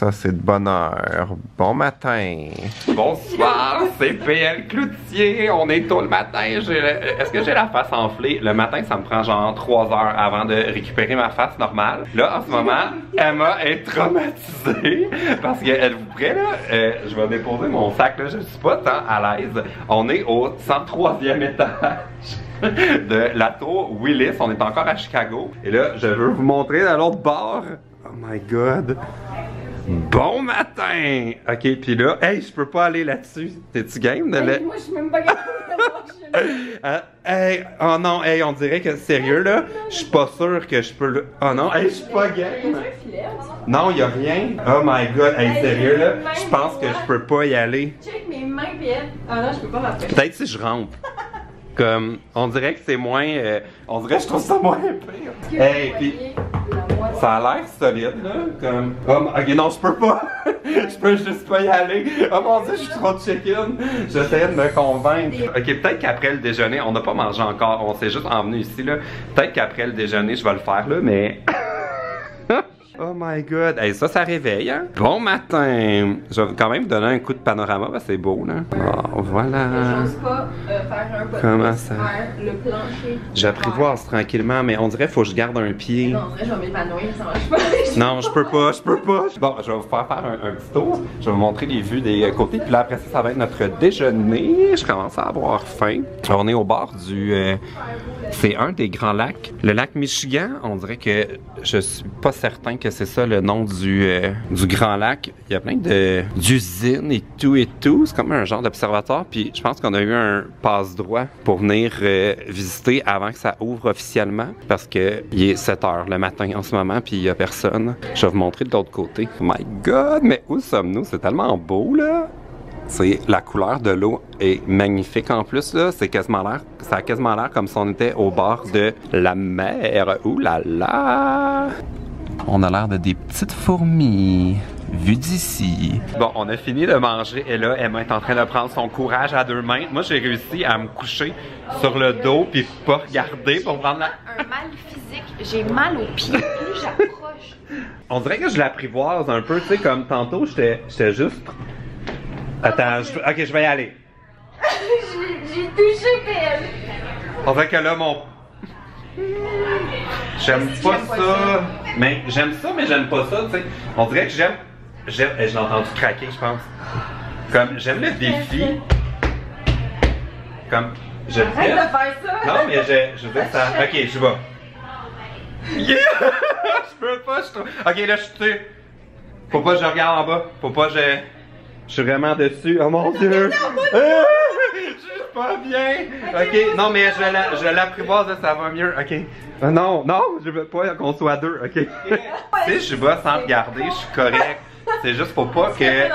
Ça, c'est de bonne heure. Bon matin. Bonsoir, c'est PL Cloutier. On est tôt le matin. Est-ce que j'ai la face enflée? Le matin, ça me prend genre 3 heures avant de récupérer ma face normale. Là, en ce moment, Emma est traumatisée. Parce que, êtes-vous prêts, là? Je vais déposer mon sac, là. Je suis pas tant à l'aise. On est au 103e étage de la tour Willis. On est encore à Chicago. Et là, je veux vous montrer dans l'autre bord. Oh my god. Bon matin! Ok, puis là, hey, je peux pas aller là-dessus. T'es-tu game de hey, moi, je suis même pas capable de marcher. Hey, oh non, hey, on dirait que sérieux là, je suis pas sûr que je peux le. Oh non, hey, je suis pas game! Non, y'a rien. Oh my god, hey, sérieux là, je pense que je peux pas y aller. Check mes mains pis ah non, je peux pas m'approcher. Peut-être si je rentre. Comme, on dirait que c'est moins. On dirait que je trouve ça moins pire. Hey, pis. Ça a l'air solide, là, comme... Oh, ok, non, je peux pas! Je peux juste pas y aller! Oh mon dieu, je suis trop chicken! J'essayais de me convaincre. Ok, peut-être qu'après le déjeuner, on n'a pas mangé encore, on s'est juste envenu ici, là. Peut-être qu'après le déjeuner, je vais le faire, là, mais... Oh my god! Hey, ça réveille, hein? Bon matin! Je vais quand même donner un coup de panorama, parce que c'est beau, là. Oh, voilà! J'ose pas faire un podcast. Comment ça? Le plancher. J'apprivoise tranquillement, mais on dirait qu'il faut que je garde un pied. Non, on dirait que je vais m'épanouir, ça marche pas. Non, je peux pas. Bon, je vais vous faire un petit tour. Je vais vous montrer les vues des côtés. Puis là, après ça, ça va être notre déjeuner. Je commence à avoir faim. On est au bord du... c'est un des grands lacs. Le lac Michigan, on dirait que je suis pas certain que c'est ça le nom du grand lac. Il y a plein d'usines et tout. C'est comme un genre d'observatoire. Puis je pense qu'on a eu un passe-droit pour venir visiter avant que ça ouvre officiellement. Parce que il est 7 h le matin en ce moment, puis il y a personne. Je vais vous montrer de l'autre côté. Oh my god, mais où sommes-nous? C'est tellement beau, là! C'est la couleur de l'eau est magnifique en plus, là. Ça a quasiment l'air comme si on était au bord de la mer. Ouh là là! On a l'air de des petites fourmis. Vu d'ici. Bon, on a fini de manger et là, Emma est en train de prendre son courage à 2 mains. Moi, j'ai réussi à me coucher sur le dos puis pas regarder pour prendre la... Un mal physique, j'ai mal aux pieds, plus j'approche. On dirait que je l'apprivoise un peu, tu sais, comme tantôt, j'étais juste... Attends, ok, je vais y aller. J'ai touché PL. On dirait que là, mon... J'aime pas ça. Mais j'aime ça, mais j'aime pas ça, tu sais. On dirait que j'aime... Je l'ai entendu craquer, je pense. Comme, j'aime le défi. Comme, je arrête de faire ça! Non, mais je veux que ça... Ok, je vais. Yeah! Je peux pas, je trouve... Ok, là, je suis... Faut pas que je regarde en bas. Faut pas que je... Je suis vraiment dessus. Oh mon dieu! Je suis pas bien! Ok, non, mais je l'apprivoise, ça va mieux. Ok. Non, je veux pas qu'on soit 2, ok? Tu sais, je vais sans regarder, je suis correct. C'est juste faut pas que...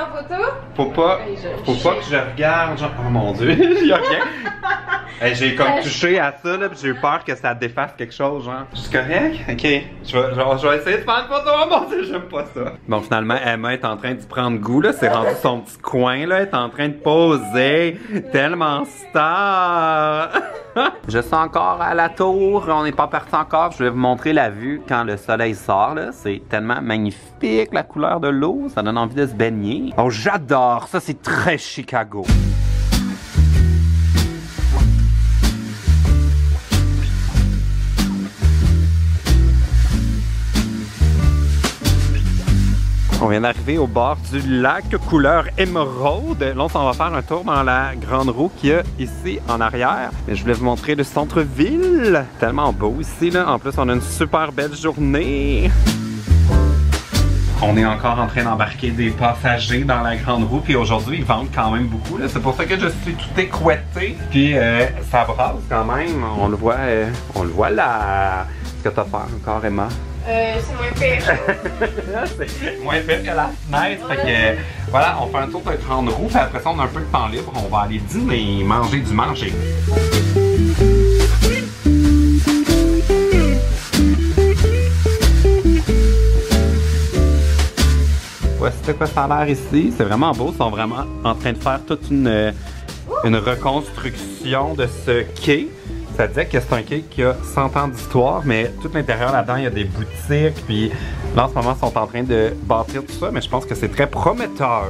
Faut pas que je regarde, genre... Oh mon dieu, il y a rien. Hey, j'ai comme touché à ça, là, pis j'ai eu peur que ça défasse quelque chose, genre. Je suis correct? Ok. Je vais essayer de faire une photo. Oh mon dieu, j'aime pas ça. Bon, finalement, Emma est en train d'y prendre goût, là. C'est rendu son petit coin, là. Elle est en train de poser. Tellement star. Je suis encore à la tour. On n'est pas parti encore. Je vais vous montrer la vue quand le soleil sort, là. C'est tellement magnifique, la couleur de l'eau. Ça donne envie de se baigner. Oh, j'adore. Ça, c'est très Chicago. On vient d'arriver au bord du lac couleur émeraude. Là, on s'en va faire un tour dans la grande roue qu'il y a ici en arrière. Mais je voulais vous montrer le centre-ville. Tellement beau ici, là. En plus, on a une super belle journée. On est encore en train d'embarquer des passagers dans la grande roue. Puis aujourd'hui, ils vendent quand même beaucoup. C'est pour ça que je suis tout écouetté. Puis ça brasse quand même. On le voit là. Qu'est-ce que t'as fait encore, Emma? C'est moins pire. C'est moins pire que la fenêtre. Fait que voilà, on fait un tour de grande roue. Puis après ça, on a un peu de temps libre. On va aller dîner, manger du manger. Voici de quoi ça a l'air ici. C'est vraiment beau. Ils sont vraiment en train de faire toute une reconstruction de ce quai. Ça disait que c'est un cake qui a 100 ans d'histoire, mais tout l'intérieur là-dedans, il y a des boutiques, puis là, en ce moment, ils sont en train de bâtir tout ça, mais je pense que c'est très prometteur.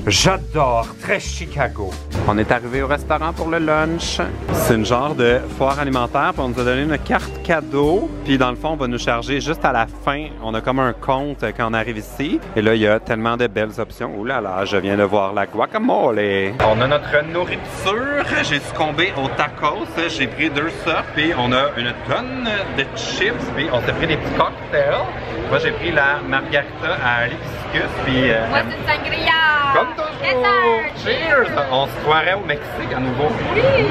J'adore, très Chicago. On est arrivé au restaurant pour le lunch. C'est une genre de foire alimentaire, puis on nous a donné une carte cadeau. Puis dans le fond, on va nous charger juste à la fin. On a comme un compte quand on arrive ici. Et là, il y a tellement de belles options. Ouh là là, je viens de voir la guacamole. On a notre nourriture. J'ai succombé au tacos. J'ai pris 2 sortes, puis on a une tonne de chips. Puis on s'est pris des petits cocktails. Moi, j'ai pris la margarita à l'hibiscus. Puis moi, c'est une sangria! Comme toujours! Cheers! On se croirait au Mexique à nouveau. Oui!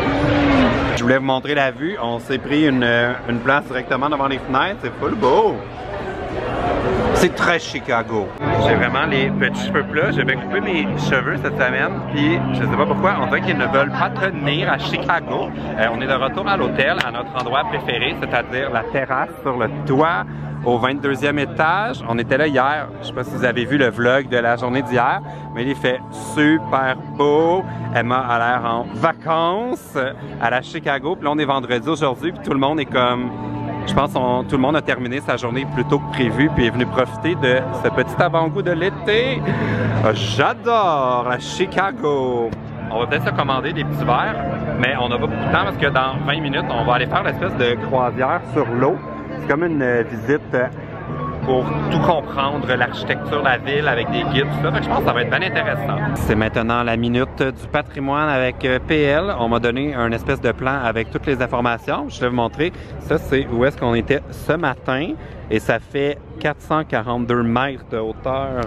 Je voulais vous montrer la vue. On s'est pris une place directement devant les fenêtres. C'est full beau! C'est très Chicago. J'ai vraiment les petits cheveux plats. Je vais couper mes cheveux cette semaine. Puis je sais pas pourquoi, on dirait qu'ils ne veulent pas tenir à Chicago. On est de retour à l'hôtel, à notre endroit préféré, c'est-à-dire la terrasse sur le toit au 22e étage. On était là hier. Je sais pas si vous avez vu le vlog de la journée d'hier, mais il fait super beau. Emma a l'air en vacances à la Chicago. Puis là, on est vendredi aujourd'hui, puis tout le monde est comme... Je pense que tout le monde a terminé sa journée plus tôt que prévu puis est venu profiter de ce petit avant-goût de l'été. J'adore la Chicago! On va peut-être se commander des petits verres, mais on n'a pas beaucoup de temps parce que dans 20 minutes, on va aller faire l'espèce de croisière sur l'eau. C'est comme une visite pour tout comprendre, l'architecture de la ville avec des guides, tout ça. Fait que je pense que ça va être bien intéressant. C'est maintenant la minute du patrimoine avec PL. On m'a donné un espèce de plan avec toutes les informations. Je vais vous montrer. Ça, c'est où est-ce qu'on était ce matin. Et ça fait 442 mètres de hauteur.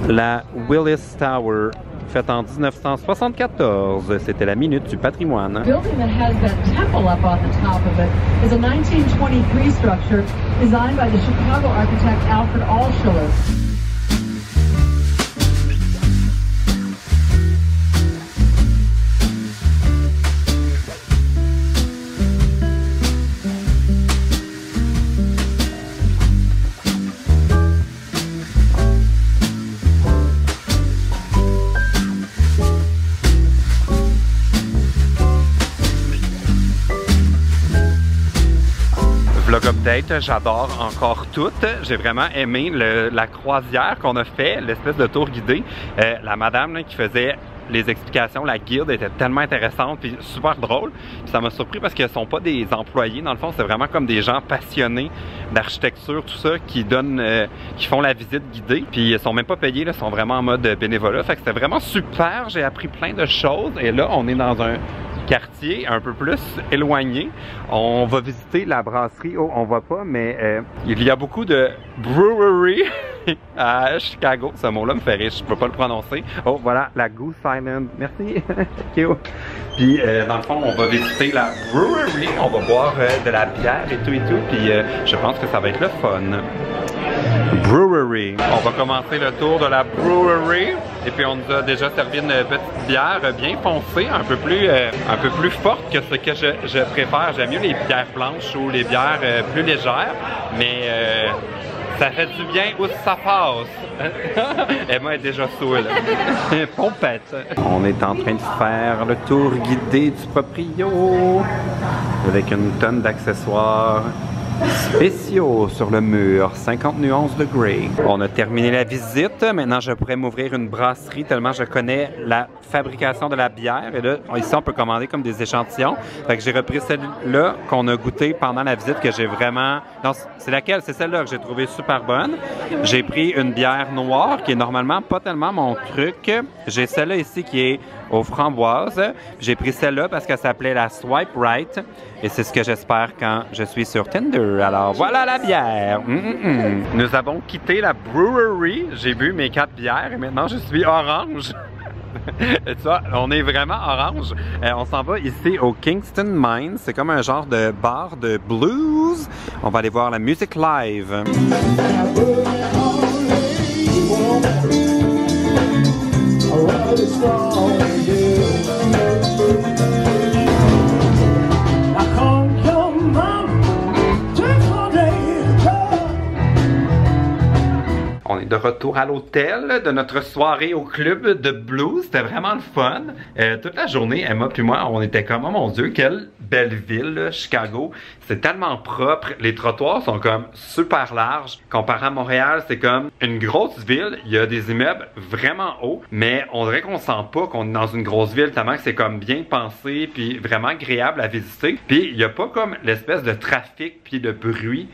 La Willis Tower, faite en 1974. C'était la minute du patrimoine. The building that has that temple up on the top of it is a 1923 structure designed by the Chicago architect Alfred Altschuler. Vlog update, j'adore encore tout. J'ai vraiment aimé la croisière qu'on a fait, l'espèce de tour guidé. La madame là, qui faisait les explications, la guide était tellement intéressante et super drôle. Puis ça m'a surpris parce qu'ils ne sont pas des employés, dans le fond, c'est vraiment comme des gens passionnés d'architecture, tout ça, qui donnent, qui font la visite guidée. Puis ils sont même pas payés, là, ils sont vraiment en mode bénévolat. Fait que c'était vraiment super, j'ai appris plein de choses. Et là, on est dans un quartier un peu plus éloigné. On va visiter la brasserie. Oh, on va pas, mais il y a beaucoup de brewery à Chicago. Ce mot-là me fait rire, je peux pas le prononcer. Oh, voilà, la Goose Island. Merci. Puis, dans le fond, on va visiter la brewery. On va boire de la bière et tout. Puis, je pense que ça va être le fun. Brewery. On va commencer le tour de la brewery. Et puis on nous a déjà servi une petite bière bien foncée, un peu plus forte que ce que je préfère. J'aime mieux les bières blanches ou les bières plus légères. Mais ça fait du bien où ça passe. Emma est déjà saoule. Pompette. On est en train de faire le tour guidé du proprio avec une tonne d'accessoires spéciaux sur le mur, 50 nuances de grey. On a terminé la visite. Maintenant, je pourrais m'ouvrir une brasserie tellement je connais la fabrication de la bière. Et là, ici, on peut commander comme des échantillons. Fait que j'ai repris celle-là qu'on a goûtée pendant la visite que j'ai vraiment... Non, c'est laquelle? C'est celle-là que j'ai trouvée super bonne. J'ai pris une bière noire qui est normalement pas tellement mon truc. J'ai celle-là ici qui est aux framboises. J'ai pris celle-là parce qu'elle s'appelait la Swipe Right. Et c'est ce que j'espère quand je suis sur Tinder. Alors voilà la bière. Nous avons quitté la brewery. J'ai bu mes 4 bières et maintenant je suis orange. Et tu vois, on est vraiment orange. On s'en va ici au Kingston Mines. C'est comme un genre de bar de blues. On va aller voir la musique live. on est de retour à l'hôtel de notre soirée au club de blues. C'était vraiment le fun. Toute la journée, Emma puis moi, on était comme, oh mon Dieu, quelle belle ville, là, Chicago. C'est tellement propre. Les trottoirs sont comme super larges. Comparé à Montréal, c'est comme une grosse ville. Il y a des immeubles vraiment hauts, mais on dirait qu'on sent pas qu'on est dans une grosse ville tellement que c'est comme bien pensé puis vraiment agréable à visiter. Puis il y a pas comme l'espèce de trafic puis de bruit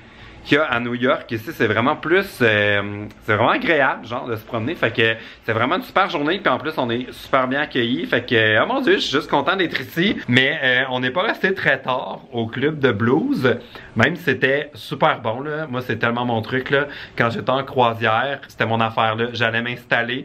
qu'il y a à New York. Ici, c'est vraiment plus... c'est vraiment agréable, genre, de se promener. Fait que c'est vraiment une super journée. Puis en plus, on est super bien accueillis. Fait que, oh mon Dieu, je suis juste content d'être ici. Mais on n'est pas resté très tard au club de blues. Même si c'était super bon, là. Moi, c'est tellement mon truc, là. Quand j'étais en croisière, c'était mon affaire, là. J'allais m'installer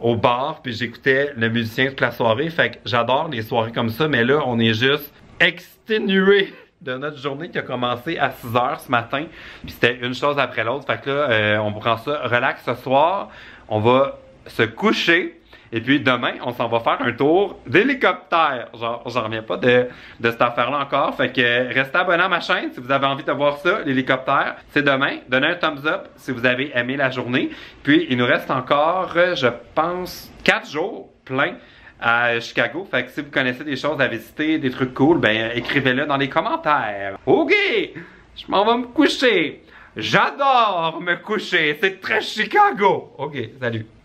au bar, puis j'écoutais le musicien toute la soirée. Fait que j'adore les soirées comme ça. Mais là, on est juste exténué de notre journée qui a commencé à 6 h ce matin. Puis c'était une chose après l'autre. Fait que là, on prend ça relax ce soir. On va se coucher. Et puis demain, on s'en va faire un tour d'hélicoptère. Genre, j'en reviens pas de cette affaire-là encore. Fait que restez abonnés à ma chaîne si vous avez envie de voir ça, l'hélicoptère. C'est demain. Donnez un thumbs up si vous avez aimé la journée. Puis il nous reste encore, je pense, 4 jours pleins à Chicago. Fait que si vous connaissez des choses à visiter, des trucs cool, ben écrivez-le dans les commentaires. OK! Je m'en vais me coucher. J'adore me coucher. C'est très Chicago. OK, salut.